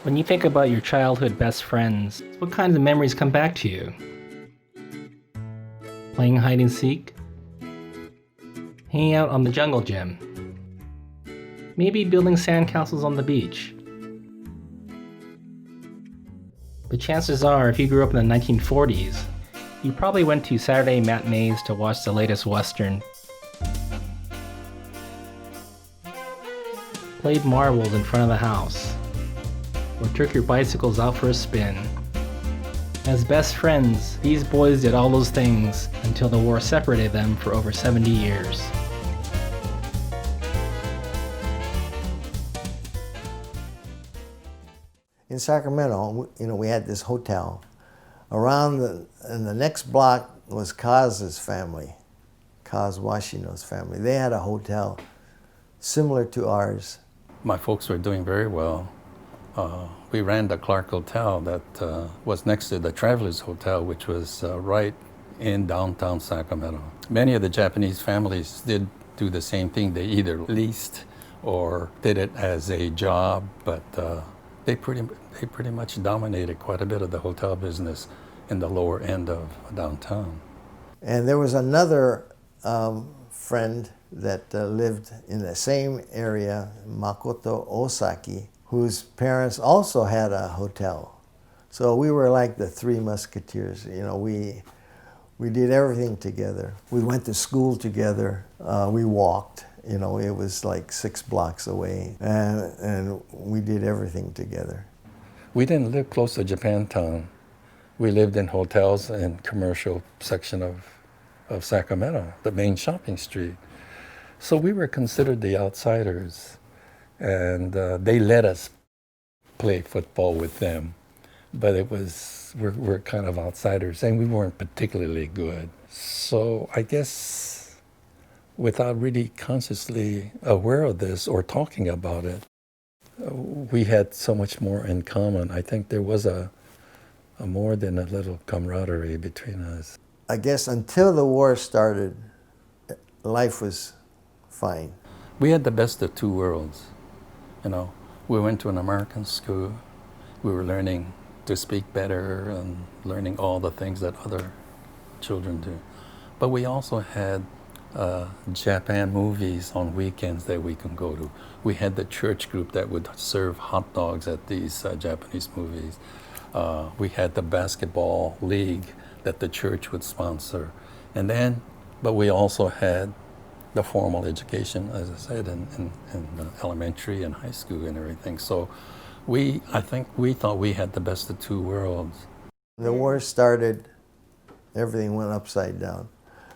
When you think about your childhood best friends, what kinds of memories come back to you? Playing hide and seek? Hanging out on the jungle gym? Maybe building sandcastles on the beach? But chances are, if you grew up in the 1940s, you probably went to Saturday matinees to watch the latest Western, played marbles in front of the house, or took your bicycles out for a spin. As best friends, these boys did all those things until the war separated them for over 70 years. In Sacramento, we had this hotel. In the next block was Kaz's family, Kaz Washino's family. They had a hotel similar to ours. My folks were doing very well. We ran the Clark Hotel that was next to the Travelers Hotel, which was right in downtown Sacramento. Many of the Japanese families did do the same thing. They either leased or did it as a job, but they pretty much dominated quite a bit of the hotel business in the lower end of downtown. And there was another friend that lived in the same area, Makoto Osaki, whose parents also had a hotel. So we were like the Three Musketeers. We did everything together. We went to school together. We walked. It was like 6 blocks away, and we did everything together. We didn't live close to Japantown. We lived in hotels and commercial section of Sacramento, the main shopping street. So we were considered the outsiders, and they let us play football with them. But we're kind of outsiders, and we weren't particularly good. So I guess without really consciously aware of this or talking about it, we had so much more in common. I think there was a more than a little camaraderie between us. I guess until the war started, life was fine. We had the best of two worlds. We went to an American school. We were learning to speak better and learning all the things that other children do. But we also had Japan movies on weekends that we can go to. We had the church group that would serve hot dogs at these Japanese movies. We had the basketball league that the church would sponsor. But we also had the formal education, as I said, in elementary and high school and everything. So I think we thought we had the best of two worlds. The war started, everything went upside down.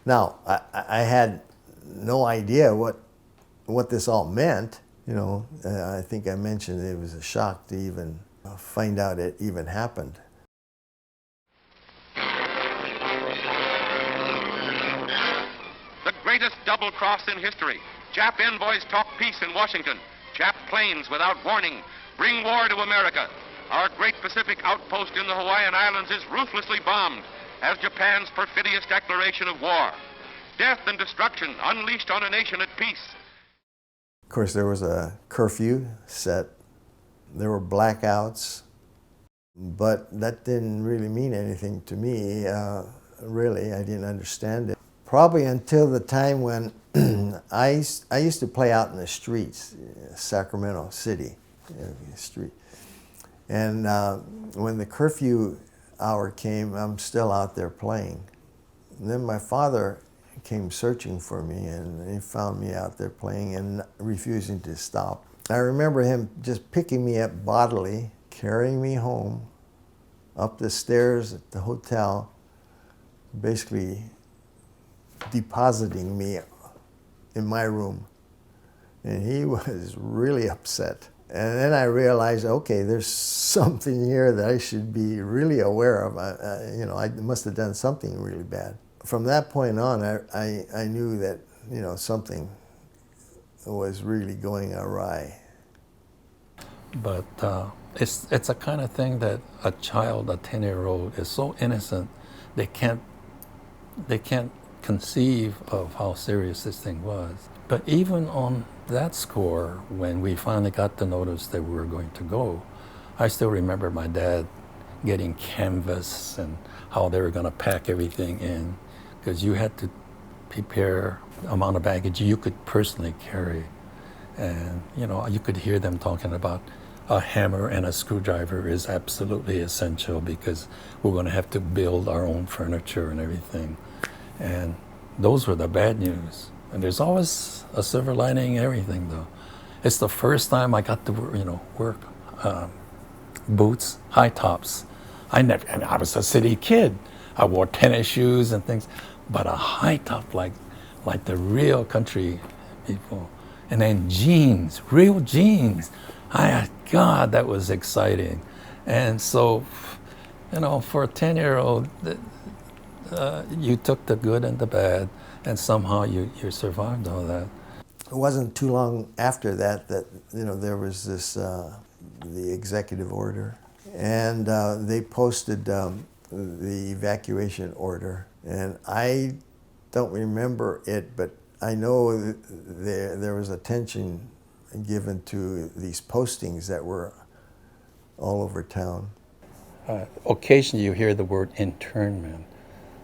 Now, I had no idea what this all meant. I think I mentioned it was a shock to even find out it even happened. The greatest double cross in history. Jap envoys talk peace in Washington. Jap planes without warning bring war to America. Our great Pacific outpost in the Hawaiian Islands is ruthlessly bombed as Japan's perfidious declaration of war. Death and destruction unleashed on a nation at peace. Of course, there was a curfew set. There were blackouts, but that didn't really mean anything to me. Really, I didn't understand it. Probably until the time when I used to play out in the streets, Sacramento City, street. And when the curfew hour came, I'm still out there playing. And then my father came searching for me, and he found me out there playing and refusing to stop. I remember him just picking me up bodily, carrying me home, up the stairs at the hotel, basically depositing me in my room. And he was really upset. And then I realized, okay, there's something here that I should be really aware of. I must have done something really bad. From that point on, I knew that, something was really going awry. But it's a kind of thing that a child, a 10-year-old, is so innocent, they can't conceive of how serious this thing was. But even on that score, when we finally got the notice that we were going to go, I still remember my dad getting canvas and how they were going to pack everything in, because you had to prepare the amount of baggage you could personally carry. And, you know, you could hear them talking about a hammer and a screwdriver is absolutely essential because we're going to have to build our own furniture and everything. And those were the bad news. And there's always a silver lining in everything, though. It's the first time I got to, work boots, high tops. I was a city kid. I wore tennis shoes and things, but a high top like the real country people. And then jeans, real jeans. God, that was exciting. And so, for a 10-year-old, you took the good and the bad, and somehow you survived all that. It wasn't too long after that there was this, the executive order, and they posted the evacuation order. And I don't remember it, but I know there was attention given to these postings that were all over town. Occasionally you hear the word internment,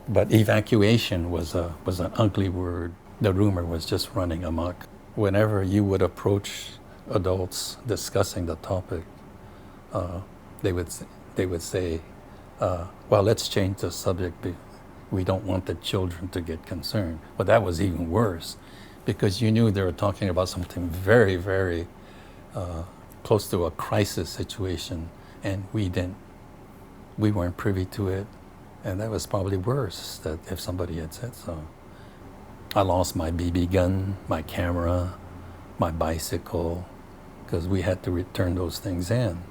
but evacuation was an ugly word. The rumor was just running amok. Whenever you would approach adults discussing the topic, they would say, well, let's change the subject. We don't want the children to get concerned. But that was even worse, because you knew they were talking about something very, very close to a crisis situation, and we weren't privy to it, and that was probably worse, that if somebody had said so. I lost my BB gun, my camera, my bicycle, because we had to return those things in.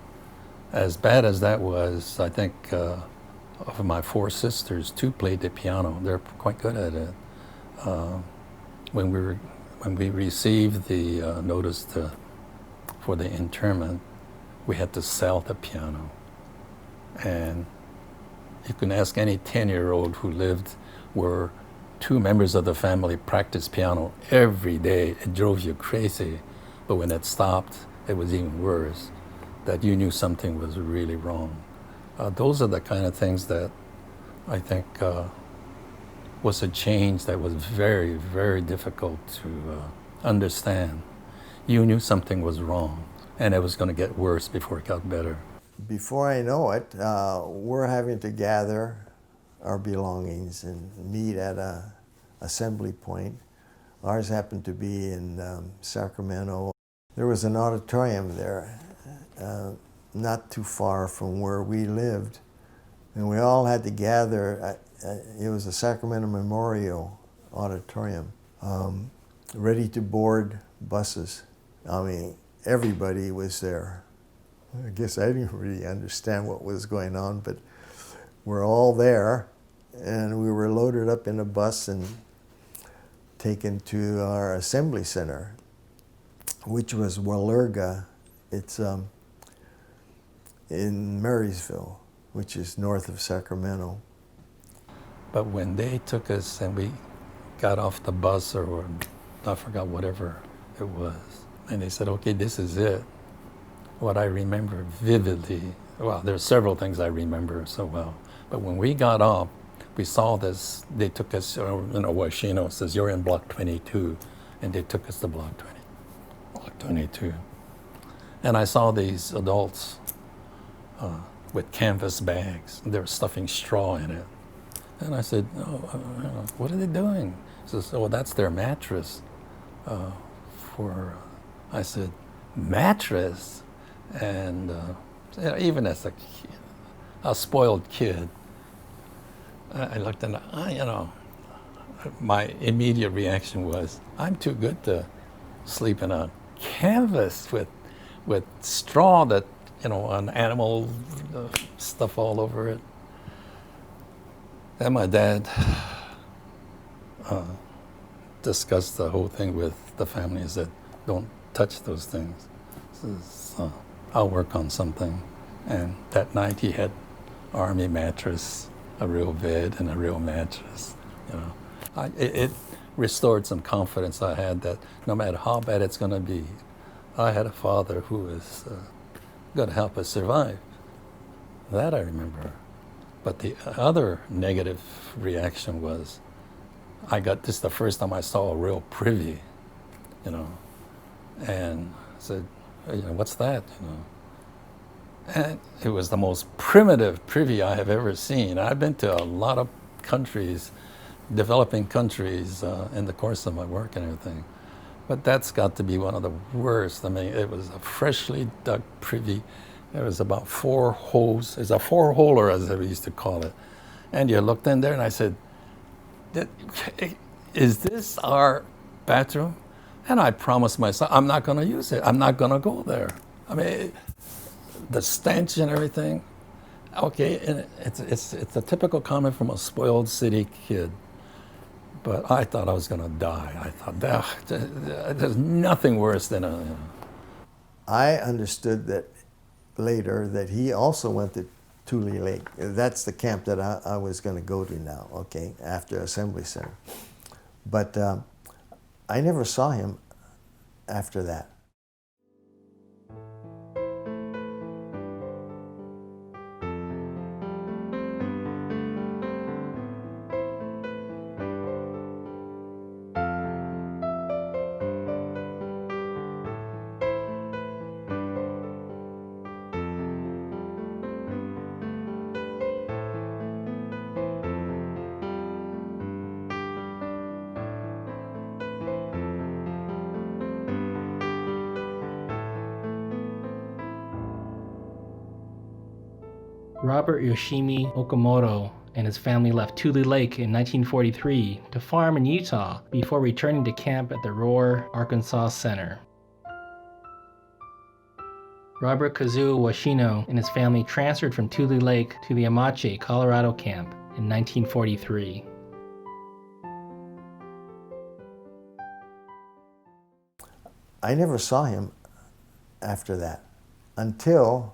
As bad as that was, I think of my 4 sisters, 2 played the piano. They're quite good at it. When we received the notice for the interment, we had to sell the piano. And you can ask any 10-year-old who lived where 2 members of the family practiced piano every day. It drove you crazy. But when it stopped, it was even worse, that you knew something was really wrong. Those are the kind of things that I think was a change that was very, very difficult to understand. You knew something was wrong, and it was going to get worse before it got better. Before I know it, we're having to gather our belongings and meet at a assembly point. Ours happened to be in Sacramento. There was an auditorium there, not too far from where we lived, and we all had to gather. It was a Sacramento Memorial Auditorium, ready to board buses. I mean, everybody was there. I guess I didn't really understand what was going on, but we're all there, and we were loaded up in a bus and taken to our assembly center, which was Walerga. It's in Marysville, which is north of Sacramento. But when they took us and we got off the bus, or I forgot whatever it was, and they said, okay, this is it. What I remember vividly, well, there's several things I remember so well, but when we got off, we saw this, they took us, Washino says, you're in block 22, and they took us to block 22. And I saw these adults with canvas bags, and they were stuffing straw in it. And I said, what are they doing? He says, oh, that's their mattress. I said, mattress? And even as a spoiled kid, I looked and my immediate reaction was, I'm too good to sleep in a canvas with straw that, an animal stuff all over it. And my dad discussed the whole thing with the family. He said, don't touch those things. Says, I'll work on something. And that night he had army mattress, a real bed, and a real mattress. It restored some confidence I had that no matter how bad it's going to be, I had a father who was got to help us survive. That I remember. But the other negative reaction was, this is the first time I saw a real privy, you know, and I said, you know, what's that, you know? And it was the most primitive privy I have ever seen. I've been to a lot of countries, developing countries, in the course of my work and everything. But that's got to be one of the worst. I mean, it was a freshly dug privy. It was about 4 holes. It's a 4-holer, as we used to call it. And you looked in there, and I said, is this our bathroom? And I promised myself, I'm not going to use it. I'm not going to go there. I mean, the stench and everything. Okay, and it's a typical comment from a spoiled city kid. But I thought I was going to die. I thought, there's nothing worse than a... You know. I understood that later that he also went to Tule Lake. That's the camp that I was going to go to now, okay, after Assembly Center. But I never saw him after that. Robert Yoshimi Okamoto and his family left Tule Lake in 1943 to farm in Utah before returning to camp at the Rohwer, Arkansas Center. Robert Kazuo Washino and his family transferred from Tule Lake to the Amache, Colorado camp in 1943. I never saw him after that until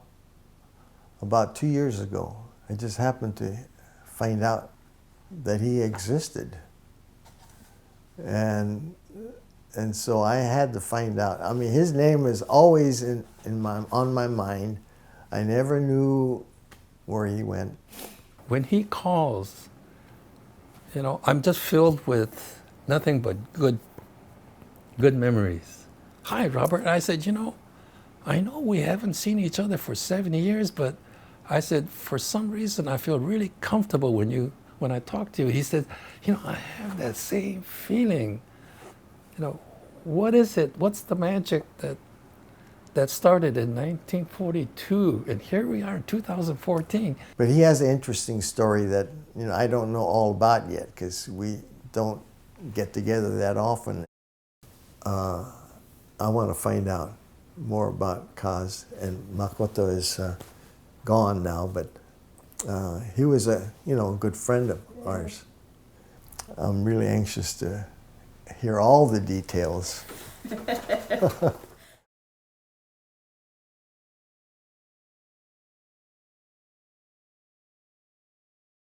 about 2 years ago. I just happened to find out that he existed. And so I had to find out. I mean, his name is always on my mind. I never knew where he went. When he calls, you know, I'm just filled with nothing but good memories. Hi, Robert. And I said, you know, I know we haven't seen each other for 70 years, but I said, for some reason, I feel really comfortable when I talk to you. He said, you know, I have that same feeling. You know, what is it? What's the magic that started in 1942, and here we are in 2014? But he has an interesting story that, you know, I don't know all about yet because we don't get together that often. I want to find out more about Kaz, and Makoto is gone now, but he was a good friend of ours. I'm really anxious to hear all the details.